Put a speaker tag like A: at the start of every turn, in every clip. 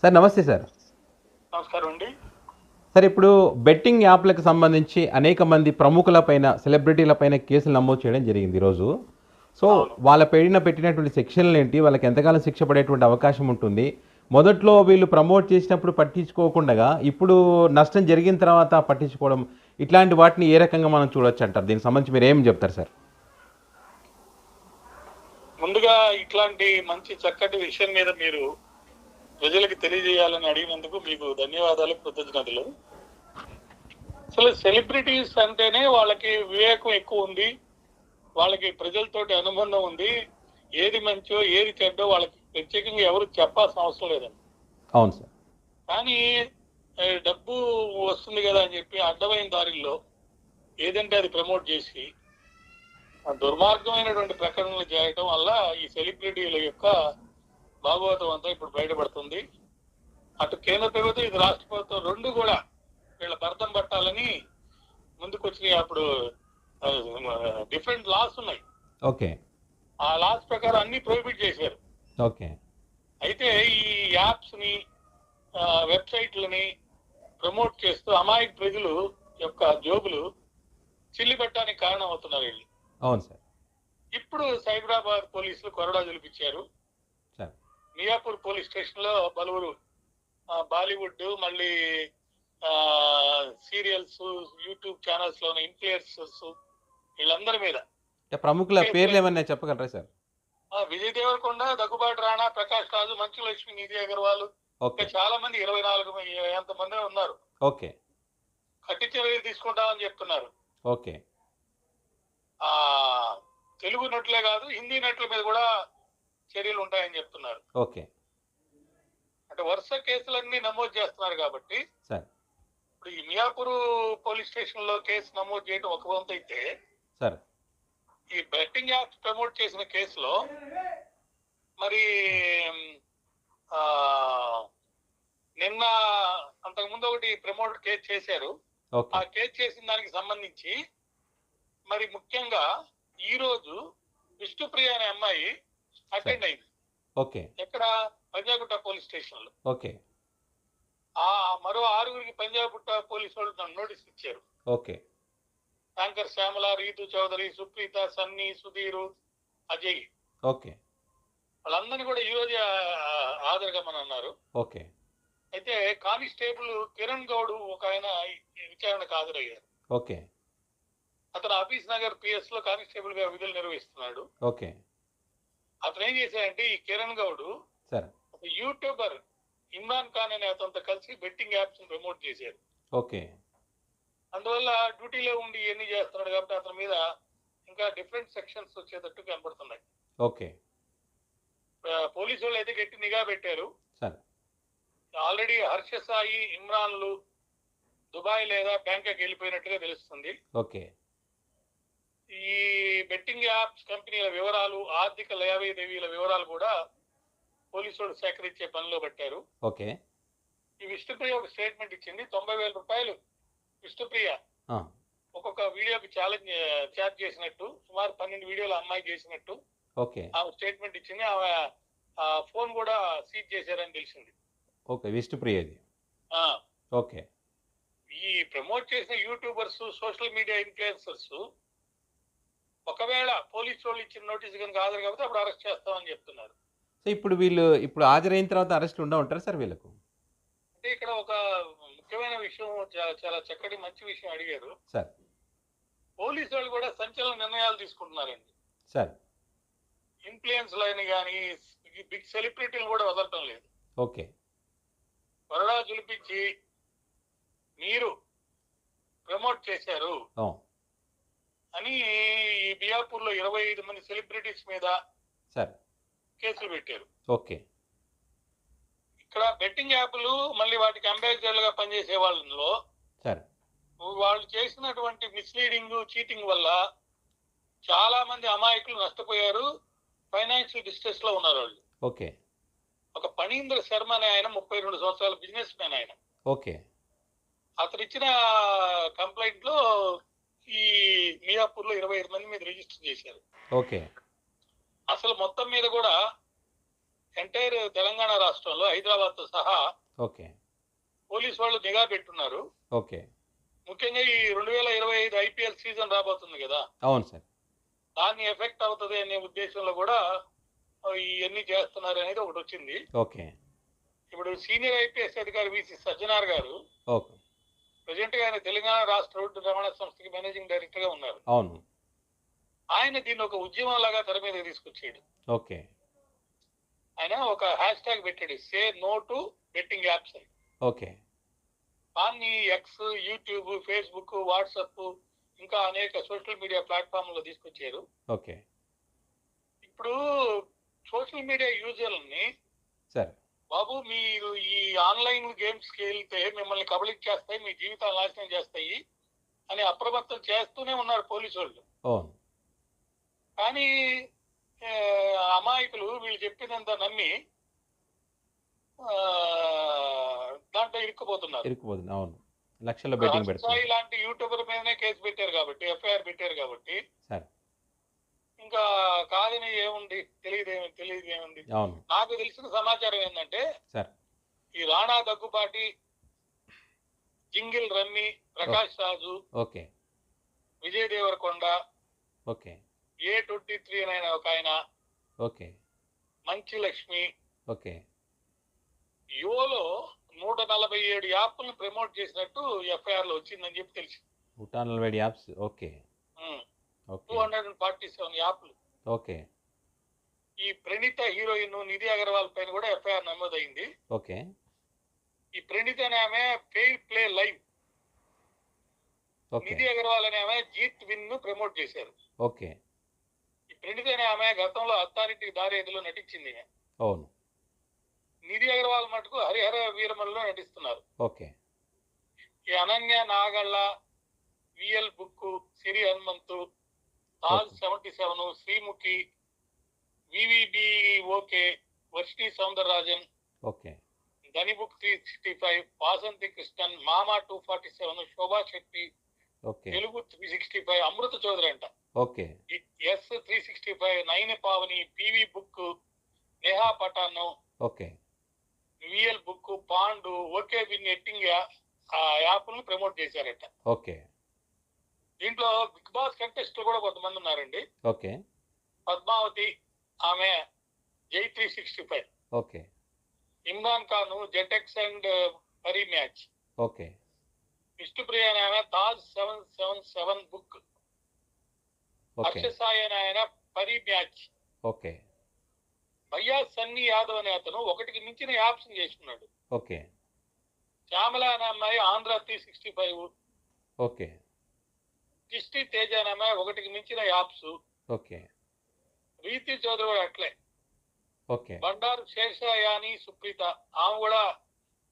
A: Sir నమస్తే sir.
B: నమస్కారం అండి.
A: సార్ ఇప్పుడు బెట్టింగ్ యాప్లకు సంబంధించి అనేక మంది ప్రముఖులపైన, సెలబ్రిటీలపైన కేసులు నమోదు చేయడం జరిగింది ఈరోజు. సో
B: అవును.
A: వాళ్ళ పైన పెట్టినటువంటి సెక్షన్లు ఏంటి? వాళ్ళకి ఎంతకాలం శిక్ష పడేటువంటి అవకాశం ఉంటుంది? మొదట్లో వీళ్ళు ప్రమోట్ చేసినప్పుడు పట్టించుకోకుండా ఇప్పుడు నష్టం జరిగిన తర్వాత పట్టించుకోవడం, ఇట్లాంటి వాటిని ఏ రకంగా మనం చూడొచ్చు అంటారు? దీనికి సంబంధించి మీరు ఏం చెప్తారు సార్?
B: ముందుగా ఇట్లాంటి మంచి చక్కటి విషయం మీద మీరు ప్రజలకు తెలియజేయాలని అడిగినందుకు మీకు ధన్యవాదాలు, కృతజ్ఞతలు. అసలు సెలబ్రిటీస్ అంటేనే వాళ్ళకి వివేకం ఎక్కువ ఉంది, వాళ్ళకి ప్రజలతోటి అనుబంధం ఉంది. ఏది మంచో ఏది చెడ్డో వాళ్ళకి ప్రత్యేకంగా ఎవరు చెప్పాల్సిన అవసరం లేదండి.
A: అవును సార్.
B: కానీ డబ్బు వస్తుంది కదా అని చెప్పి అడ్డమైన దారిల్లో ఏదంటే అది ప్రమోట్ చేసి దుర్మార్గమైనటువంటి ప్రకటనలు చేయడం వల్ల ఈ సెలబ్రిటీల యొక్క భాగవతం అంతా ఇప్పుడు బయటపడుతుంది. అటు కేంద్ర ప్రభుత్వం, ఇది రాష్ట్ర ప్రభుత్వం రెండు కూడా వీళ్ళ భర్తం పట్టాలని ముందుకు వచ్చినాయి. అప్పుడు డిఫరెంట్ లాస్ ఉన్నాయి.
A: ఓకే.
B: ఆ లాస్ ప్రకారం అన్ని ప్రొహిబిట్ చేశారు.
A: ఓకే.
B: అయితే ఈ యాప్స్ ని, వెబ్సైట్లని ప్రమోట్ చేస్తూ అమాయక ప్రజలు యొక్క జోబులు చిల్లిపెట్టడానికి కారణం అవుతున్నారు వీళ్ళు.
A: అవును సార్.
B: ఇప్పుడు సైబరాబాద్ పోలీసులు కొరడా జులిపించారు.
A: సార్.
B: మియాపూర్ పోలీస్ స్టేషన్ లో పలువురు బాలీవుడ్, మళ్ళీ సీరియల్స్, యూట్యూబ్ ఛానల్స్ లోని ఇన్ఫ్లుయెన్సర్స్ వీళ్ళందరి మీద
A: ప్రముఖుల పేర్లు ఏమన్నా చెప్పగలరా సార్?
B: విజయ్ దేవరకొండ, దగ్గుబాటి రాణా, ప్రకాష్ రాజు, మంచు లక్ష్మి, నిధి అగర్వాల్, ఇంకా చాలా మంది 24 ఎంతమంది ఉన్నారు.
A: ఓకే.
B: కఠిన చర్యలు తీసుకుంటామని చెప్తున్నారు.
A: ఓకే.
B: ఆ తెలుగు నటులే కాదు, హిందీ నటుల మీద కూడా చర్యలు ఉంటాయని చెప్తున్నారు.
A: ఓకే.
B: అంటే వరుస కేసులన్నీ నమోదు చేస్తున్నారు కాబట్టి
A: సార్.
B: ఇప్పుడు ఈ మియాపూర్ పోలీస్ స్టేషన్ లో కేసు నమోదు చేయడం ఒక వంతు అయితే,
A: సార్,
B: ఈ బెట్టింగ్ యాప్స్ ప్రమోట్ చేసిన కేసులో మరి నిన్న అంతకుముందు ఒకటి ప్రమోట్ కేసు చేశారు. ఆ కేసు చేసిన దానికి సంబంధించి మరి ముఖ్యంగా ఈ రోజు విష్ణుప్రియ అనే అమ్మాయి అటెండ్ అయింది.
A: ఓకే.
B: ఎక్కడ? పంజాగుట్ట పోలీస్ స్టేషన్ లో.
A: ఓకే.
B: మరో 6గురికి పంజాగుట్ట పోలీసు వాళ్ళు నోటీస్ ఇచ్చారు.
A: Okay.
B: Anchor Shyamala, Rithu Chowdary, Supritha, Sunny, Sudheer, Ajay,
A: okay,
B: వాళ్ళందరినీ కూడా ఈ రోజు హాజరుగామని అన్నారు.
A: ఓకే.
B: అయితే కానిస్టేబుల్ కిరణ్ గౌడ్ ఒక ఆయన విచారణకు హాజరయ్యారు.
A: ఓకే.
B: అతను ఆఫీస్ నగర్ పిఎస్ లో కానిస్టేబుల్ గా విధులు నిర్వహిస్తున్నాడు.
A: ఓకే.
B: అతను ఏం చేశాడంటే, ఈ కిరణ్ గౌడ్
A: సార్
B: ఒక యూట్యూబర్ ఇమ్రాన్ ఖాన్ అనే అతనితో కలిసి బెట్టింగ్ యాప్స్ ప్రమోట్ చేశారు.
A: ఓకే.
B: అందువల్ల డ్యూటీలో ఉండి ఇవన్నీ చేస్తున్నాడు కాబట్టి అతని మీద ఇంకా డిఫరెంట్ సెక్షన్స్ వచ్చేటట్టు కనబడుతున్నాయి.
A: ఓకే.
B: పోలీసు వాళ్ళు అయితే గట్టి నిఘా పెట్టారు.
A: సార్.
B: ఆల్రెడీ హర్ష సాయి, ఇమ్రాన్లు దుబాయ్ లేదా బ్యాంకాక్ వెళ్ళిపోయినట్టుగా తెలుస్తుంది.
A: ఓకే.
B: ఈ బెట్టింగ్ యాప్స్ కంపెనీల వివరాలు, ఆర్థిక లావాదేవీల వివరాలు కూడా పోలీసు వాళ్ళు సేకరించే పనిలో పెట్టారు.
A: ఓకే.
B: ఈ విష్ణుప్రియ ఒక స్టేట్మెంట్ ఇచ్చింది. 90,000 రూపాయలు విష్ణుప్రియ ఒక్కొక్క వీడియోకి ఛార్జ్ చేసినట్టు, సుమారు 12 వీడియోలు అమ్మాయి చేసినట్టు
A: ఓకే.
B: ఆమె స్టేట్మెంట్ ఇచ్చింది. ఆమె ఫోన్ కూడా సీజ్ చేశారని తెలిసింది.
A: ఓకే. విష్ణుప్రియది. ఓకే.
B: ఈ ప్రమోట్ చేసిన యూట్యూబర్స్, సోషల్ మీడియా ఇన్ఫ్లుయెన్సర్స్ ఒకవేళ పోలీసు వాళ్ళు ఇచ్చిన నోటీస్ కనుక హాజరు కాబట్టి అప్పుడు అరెస్ట్ చేస్తామని చెప్తున్నారు.
A: సో ఇప్పుడు వీళ్ళు హాజరైన తర్వాత అరెస్ట్ ఉంటారు సార్ వీళ్ళకు?
B: అంటే ఇక్కడ ఒక ముఖ్యమైన విషయం, చాలా చక్కటి మంచి విషయం అడిగారు
A: సార్.
B: పోలీసు వాళ్ళు కూడా సంచలన నిర్ణయాలు తీసుకుంటున్నారండి
A: సార్.
B: ఇన్ఫ్లుయెన్స్ లైన్ కానీ బిగ్ సెలబ్రిటీలు కూడా వదలటం లేదు.
A: ఓకే.
B: కొరడా జులిపించి మీరు ప్రమోట్ చేశారు అని ఈ బియాపూర్ లో 25 మంది సెలబ్రిటీస్ మీద
A: సార్
B: కేసులు పెట్టారు.
A: ఓకే.
B: ఇక్కడ బెట్టింగ్ యాప్లు మళ్ళీ వాటికి అంబాసిడర్లుగా పనిచేసే వాళ్ళలో
A: సార్
B: వాళ్ళు చేసినటువంటి మిస్లీడింగ్, చీటింగ్ వల్ల చాలా మంది అమాయకులు నష్టపోయారు, ఫైనాన్షియల్ డిస్ట్రెస్ లో ఉన్నారు వాళ్ళు.
A: ఓకే.
B: ఒక ఫణీంద్ర శర్మ అనే ఆయన 32 సంవత్సరాల బిజినెస్ మ్యాన్ ఆయన.
A: ఓకే.
B: అతను ఇచ్చిన కంప్లైంట్ లో ఈ మియాపూర్ లో 25 మంది మీద రిజిస్టర్ చేశారు.
A: ఓకే.
B: అసలు మొత్తం మీద కూడా ఎంటైర్ తెలంగాణ రాష్ట్రంలో హైదరాబాద్ తో సహా
A: ఓకే.
B: పోలీసు వాళ్ళు నిఘా పెట్టున్నారు.
A: ఓకే.
B: ముఖ్యంగా ఈ 2025 ఐపీఎల్ సీజన్ రాబోతుంది కదా,
A: అవును సార్.
B: దాన్ని ఎఫెక్ట్ అవుతుంది అనే ఉద్దేశంలో కూడా ఇవన్నీ చేస్తున్నారు అనేది ఒకటి వచ్చింది.
A: ఓకే.
B: ఇప్పుడు సీనియర్ ఐపీఎస్ అధికారి విసి సజ్జనార్ గారు
A: ఓకే.
B: ప్రజెంట్ గా ఆయన తెలంగాణ రాష్ట్ర రోడ్డు రవాణా సంస్థకి మేనేజింగ్ డైరెక్టర్ గా ఉన్నారు.
A: అవును.
B: ఆయన దీన్ని ఒక ఉద్యమం లాగా తెర మీద తీసుకొచ్చాడు.
A: ఓకే.
B: ఆయన ఒక హ్యాష్ ట్యాగ్ పెట్టాడు, say no to betting apps అని.
A: ఓకే.
B: దాన్ని ఎక్స్, యూట్యూబ్, ఫేస్బుక్, వాట్సాప్ ఇంకా అనేక సోషల్ మీడియా ప్లాట్ఫామ్ లో తీసుకొచ్చారు.
A: ఓకే.
B: ఇప్పుడు సోషల్ మీడియా యూజర్లని
A: సార్
B: బాబు మీరు ఈ ఆన్లైన్ గేమ్స్ కి వెళ్తే మిమ్మల్ని కబళించేస్తాయి, మీ జీవితాలు నాశనం చేస్తాయి అని అప్రమత్తం చేస్తూనే ఉన్నారు పోలీసు వాళ్ళు.
A: అవును.
B: కానీ అమాయకులు వీళ్ళు చెప్పినంత నమ్మి దాంట్లో ఇరుక్కుపోతున్నారు.
A: అవును. లక్షల్లో బెట్టింగ్ పెడతారు.
B: ఇలాంటి యూట్యూబర్ మీదనే కేసు పెట్టారు కాబట్టి, ఎఫ్ఐఆర్ పెట్టారు కాబట్టి
A: సార్
B: ఇంకా కాదని ఏముంది, తెలియదేముంది.
A: అవును.
B: నాకు తెలిసిన సమాచారం ఏంటంటే
A: సార్
B: ఈ Rana Daggubati, Jungle Rummy, Prakash Raj,
A: okay.
B: Vijay Deverakonda,
A: okay.
B: A23 అని ఒక ఆయన,
A: ఓకే.
B: మంచి లక్ష్మి,
A: ఓకే.
B: యోలో 147 యాప్లను ప్రమోట్ చేసినట్టు ఎఫ్ఐఆర్ లో వచ్చిందని చెప్పి తెలిసి
A: 147 యాప్స్. ఓకే. ఓకే.
B: 247 యాప్లు.
A: ఓకే.
B: ఈ ప్రణీత హీరోయిన్ నిధి అగర్వాల్ పైన కూడా ఎఫ్ఐఆర్ నమోదైంది.
A: ఓకే.
B: ఈ ప్రణీత అనే ఆమె fair play live,
A: okay.
B: Nidhi Agarwal అనే ఆమె జీత్ విన్ ను ప్రమోట్ చేశారు.
A: ఓకే.
B: ఈ ప్రణీత అనే ఆమె గతంలో అథారిటీ దారేదిలో నటించింది.
A: అవును.
B: నిధి అగర్వాల్ మటుకు హరిహర వీరమల్లో నటిస్తున్నారు.
A: ఓకే.
B: ఈ Ananya Nagalla, VL book, Siri Hanumanthu, Taj 77, Sreemukhi, VVB, okay, Varshini Soundararajan,
A: okay.
B: Dhanibook 365, Vasanthi Krishnan, మామా 247, శోభా శెట్టి,
A: ఓకే.
B: తెలుగు 365, అమృత చౌదరి అంట,
A: okay.
B: S 365, Nayani Pavani, PV book, Neha Pathan,
A: okay.
B: VL book, Pandu, okay win betting app ను ప్రమోట్ చేశారట.
A: ఓకే.
B: దీంట్లో బిగ్ బాస్ కంటెస్ట్ కూడా కొంతమంది ఉన్నారండి.
A: ఓకే.
B: పద్మావతి, ఆమె Jai 365,
A: okay.
B: Imran Khan, Jetex and Pari match,
A: okay.
B: Vishnupriya అనే ఆమె తాజ్ 777 బుక్, హర్ష సాయి అనే ఆయన పరీ మ్యాచ్,
A: ఓకే.
B: భయ్యా సన్నీ యాదవ్ అనే అతను ఒకటికి మించిన యాప్స్ చేసుకున్నాడు.
A: ఓకే.
B: శ్యామల అనే అమ్మాయి ఆంధ్ర 365,
A: ఓకే.
B: కిష్టి తేజ అనే అమ్మాయి ఒకటికి మించిన యాప్స్,
A: ఓకే.
B: రీతి చౌదరి కూడా అట్లే,
A: ఓకే.
B: బండారు శేషయాని సుప్రీత, ఆమె కూడా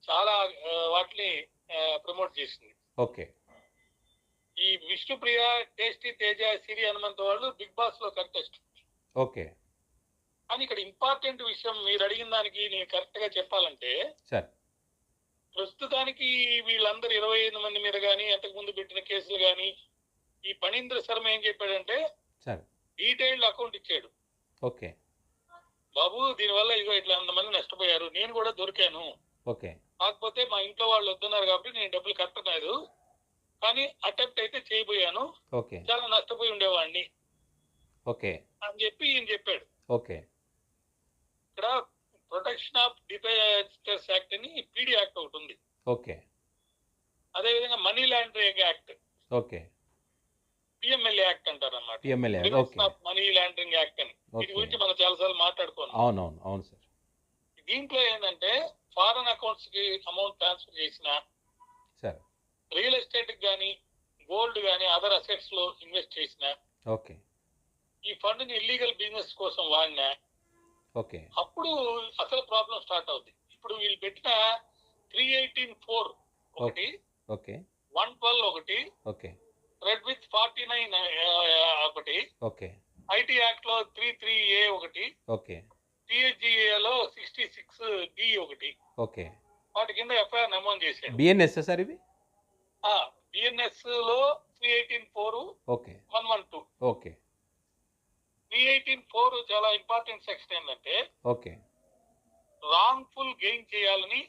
B: చాలా వాటిని ప్రమోట్ చేసింది.
A: ఓకే.
B: ఈ విష్ణుప్రియ, టేస్టీ తేజ, సిరి హనుమంత్ వాళ్ళు బిగ్ బాస్ లో కంటెస్ట్.
A: ఓకే.
B: కానీ ఇక్కడ ఇంపార్టెంట్ విషయం మీరు అడిగిన దానికి నేను కరెక్ట్ గా చెప్పాలంటే,
A: సార్
B: ప్రస్తుతానికి వీళ్ళందరూ 25 మంది మీద కానీ అంతకు ముందు పెట్టిన కేసులు కానీ, ఈ ఫణీంద్ర శర్మ ఏం చెప్పాడంటే
A: సార్
B: డీటెయిల్డ్ అకౌంట్ ఇచ్చాడు.
A: ఓకే.
B: బాబు దీనివల్ల ఇగో ఇట్లా 100 మంది నష్టపోయారు, నేను కూడా దొరికాను,
A: ఓకే.
B: కాకపోతే మా ఇంట్లో వాళ్ళు వద్దన్నారు కాబట్టి నేను డబ్బులు కట్టలేదు, కానీ అటెంప్ట్ అయితే చేయబోయాను,
A: ఓకే.
B: చాలా నష్టపోయి ఉండేవాడిని
A: ఓకే.
B: అని చెప్పి ఈయన చెప్పాడు.
A: ఓకే.
B: ఇక్కడ ప్రొటెక్షన్ ఆఫ్ డిపాజిటర్స్ యాక్ట్ అని పీడీ యాక్ట్ ఒకటి ఉంది.
A: ఓకే.
B: అదేవిధంగా money laundering act,
A: okay.
B: PMLA act అంటారు అన్నమాట,
A: PMLA. Okay.
B: Money laundering act అని. వీటి గురించి మనం చాలాసార్లు మాట్లాడుకోవాలి.
A: అవునవును. అవును సార్.
B: దీంట్లో ఏంటంటే ఫారెన్ అకౌంట్స్ కి అమౌంట్ ట్రాన్స్ఫర్ చేసిన,
A: సార్
B: రియల్ ఎస్టేట్ కానీ, గోల్డ్ కానీ, అదర్ అసెట్స్ లో ఇన్వెస్ట్ చేసిన,
A: ఓకే.
B: ఈ ఫండ్ ని ఇల్లీగల్ బిజినెస్ కోసం వాడినా,
A: ఓకే.
B: అప్పుడు అసలు ప్రాబ్లం స్టార్ట్ అవుతుంది. ఇప్పుడు వీళ్ళు పెట్టిన 318(4) ఒకటి,
A: ఓకే.
B: 112 ఒకటి,
A: ఓకే.
B: రెడ్ విత్ 49 ఒకటి,
A: ఓకే.
B: ఐటీ యాక్ట్ లో 33A ఒకటి,
A: ఓకే.
B: THGA లో 66D ఒకటి,
A: ఓకే.
B: వాటి కింద ఎఫ్ఐఆర్ నమోదు చేశాడు.
A: బిఎన్ఎస్ సార్ ఇవి?
B: బిఎన్ఎస్ లో 318(4),
A: ఓకే.
B: 112.
A: ఓకే.
B: 318(4) చాలా ఇంపార్టెంట్ సెక్షన్ ఏంటంటే,
A: ఓకే.
B: రాంగ్ఫుల్ గెయిన్ చేయాలని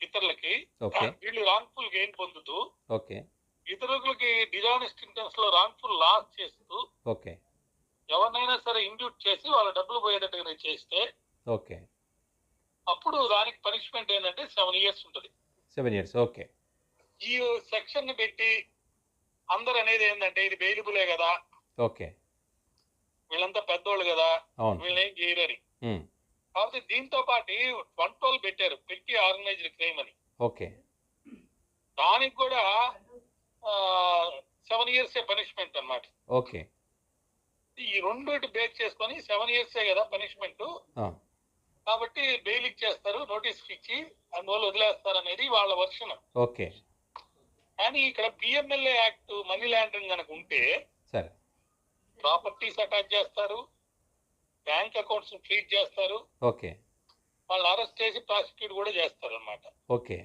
B: ఇతరులకి,
A: ఓకే.
B: వీళ్ళు రాంగ్ఫుల్ గెయిన్ పొందుతూ
A: ఓకే.
B: ఇతరులకి డిజానెస్ట్ ఇంటెన్స్ లో రాంగ్ఫుల్ లాస్ చేస్తూ
A: ఓకే.
B: ఎవరినైనా సరే ఇండ్యూట్ చేసి వాళ్ళ డబ్బులు పోయేటట్టుగా చేస్తే
A: ఓకే.
B: అప్పుడు దానికి పనిష్మెంట్ ఏంటంటే 7 years ఉంటుంది.
A: 7 years. ఓకే.
B: ఈ సెక్షన్ ని పెట్టి అందరు అనేది ఏంటంటే ఇది బెయిలబులే కదా,
A: ఓకే.
B: వీళ్ళంతా పెద్దోళ్ళు కదా,
A: అవును.
B: వీళ్ళేం చేయరని.
A: ఉమ్.
B: కాబట్టి దీంతో పాటు 112 పెట్టారు, పెట్టి ఆర్గనైజ్డ్ క్రైమ్ అని.
A: ఓకే.
B: దానికి కూడా 7 years పనిష్మెంట్ అన్నమాట.
A: ఓకే.
B: ఈ రెండోటి బేస్ చేసుకొని 7 years కదా పనిష్మెంట్,
A: ఆ.
B: కాబట్టి బెయిల్ ఇచ్చేస్తారు, నోటీస్ ఇచ్చి అందువల్ల వదిలేస్తారు అనేది వాళ్ళ వర్షన్.
A: ఓకే.
B: కానీ ఇక్కడ పిఎంఎల్ఏ యాక్ట్ మనీ లాండరింగ్ కనుక ఉంటే
A: సరే.
B: ప్రాపర్టీస్ అటాచ్ చేస్తారు, బ్యాంక్ అకౌంట్స్ ఫ్రీజ్ చేస్తారు,
A: ఓకే.
B: వాళ్ళని అరెస్ట్ చేసి ప్రాసిక్యూట్ కూడా చేస్తారు అన్నమాట.
A: ఓకే.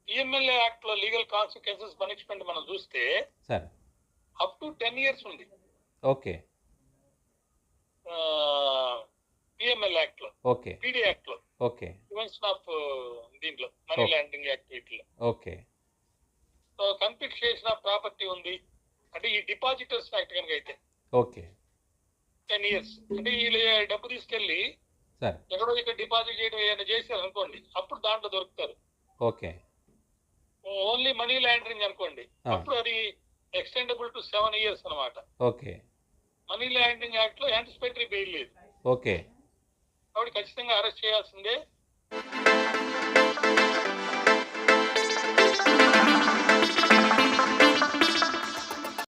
B: పిఎంఎల్ఏ యాక్ట్ లో లీగల్ కాన్సిక్వెన్సెస్ పనిష్మెంట్ మనం చూస్తే
A: సరే.
B: అప్ టు 10 years ఉంది
A: ఓకే.
B: పిఎంఎల్ యాక్ట్ లో,
A: ఓకే.
B: పీడీ యాక్ట్ లో,
A: ఓకే.
B: ప్రివెన్షన్ ఆఫ్ దీంట్లో మనీ లాండరింగ్ యాక్టివిటీలో.
A: ఓకే.
B: సో కన్ఫిక్ చేసిన ప్రాపర్టీ ఉంది అంటే ఈ డిపాజిటర్స్ యాక్ట్ కనుక అయితే
A: ఓకే.
B: 10 years అంటే వీళ్ళు డబ్బు తీసుకెళ్లి
A: సరే.
B: ఎక్కడో ఇక్కడ డిపాజిట్ చేయడం ఏమైనా చేశారు అనుకోండి, అప్పుడు దాంట్లో దొరుకుతారు.
A: ఓకే.
B: ఓన్లీ మనీ లాండరింగ్ అనుకోండి, అప్పుడు అది ఎక్స్టెండబుల్ టు 7 years అన్నమాట.
A: ఓకే.
B: మనీ లాండరింగ్ యాక్ట్ లో యాంటిసిపేటరీ బెయిల్ లేదు,
A: ఓకే.
B: కాబట్టి ఖచ్చితంగా అరెస్ట్ చేయాల్సిందే.